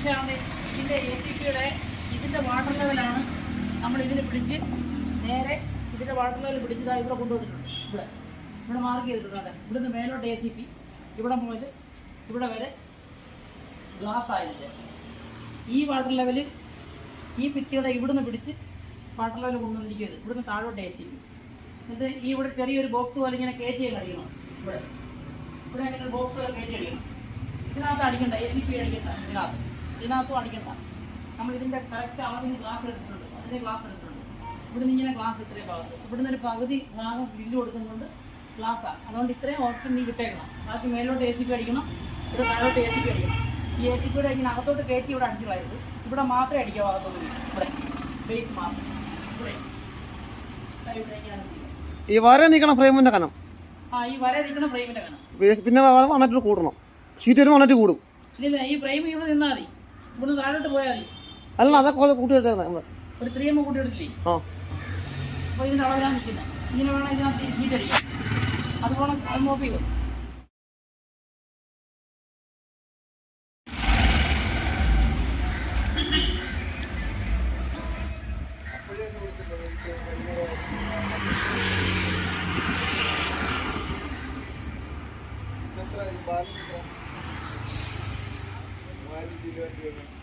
ശേഷം ഇതിൻ്റെ ACPയുടെ ഇതിൻ്റെ വാട്ടർ ലെവലാണ് നമ്മൾ ഇതിന് പിടിച്ച് നേരെ ഇതിൻ്റെ വാട്ടർ ലെവൽ പിടിച്ചതാ ഇവിടെ കൊണ്ടുവന്നിട്ടുണ്ട്. ഇവിടെ മാർക്ക് ചെയ്തിട്ടുണ്ട്. ഇവിടുന്ന് മേലോട്ട് ACP ഇവിടെ മുതൽ ഇവിടെ വരെ ഗ്ലാസ് ആയിട്ട് ഈ വാട്ടർ ലെവല് ഈ ഭിത്തിയുടെ ഇവിടുന്ന് പിടിച്ച് വാട്ടർ ലെവൽ കൊണ്ടുവന്നിരിക്കുന്നത്. ഇവിടുന്ന് താഴോട്ട് ACP. എന്നിട്ട് ഈ ഇവിടെ ചെറിയൊരു ബോക്സ് പോലെ ഇങ്ങനെ കയറ്റി അടിക്കണം. ഇവിടെ ഇങ്ങനെ ഒരു ബോക്സ് പോലെ കയറ്റി അടിക്കണം. ഇതിനകത്ത് അടിക്കണ്ട, ACP അടിക്കണ്ട. ഇതിനകത്തും അടിക്കണ്ട. നമ്മൾ ഇതിൻ്റെ കറക്റ്റ് അളവിന് ഗ്ലാസ് എടുത്തിട്ടുണ്ട്. അതിൻ്റെ ഗ്ലാസ് എടുത്തിട്ടുണ്ട്. ഇവിടുന്ന് ഇങ്ങനെ ഗ്ലാസ് ഇത്രയും ഭാഗത്ത് ഇവിടുന്ന് ഒരു പകുതി ഭാഗം ഗ്രില്ല് കൊടുക്കുന്നതുകൊണ്ട് ഗ്ലാസ്സാണ്. അതുകൊണ്ട് ഇത്രയും ഓപ്ഷൻ നീ കിട്ടേക്കണം. ബാക്കി മേലോട്ട് ACP അടിക്കണം, ഇവിടെ താഴോട്ട് ACP അടിക്കണം. ഈ ACPയുടെ ഇങ്ങനെ അകത്തോട്ട് കയറ്റി ഇവിടെ അടിച്ചു കളയരുത്. ഇവിടെ മാത്രമേ അടിക്കാവൂ. അകത്തോട്ട് ഇവിടെ ബേസ് മാത്രം ഇവിടെ ഈ വര നീക്കണം ഫ്രെയിമിന്റെ കനം. ഈ വര നീക്കണം ഫ്രെയിമിന്റെ കനം. പിന്നെ വന്നിട്ട് കൂടണം. ഷീറ്റ് വരുമ്പോൾ വന്നിട്ട് കൂടും. ഇല്ല, ഈ ഫ്രെയിം ഇവിടെ നിന്നാൽ മതി. ഇവിടെ താഴോട്ട് പോയാൽ മതി. അല്ല, അതൊക്കെ കൂട്ടിയെടുത്തേ നമ്മള് ഒരു 3 mm കൂട്ടിയെടുത്തില്ലേ? അപ്പോൾ ഇതിൻ്റെ അളവിലാണ് നിൽക്കുന്നത്. ഇങ്ങനെ വേണം ഇതിനകത്ത് ഷീറ്റ് അടിക്കാം. അതുപോലെ അത് മോപ്പ് ചെയ്തു. Balik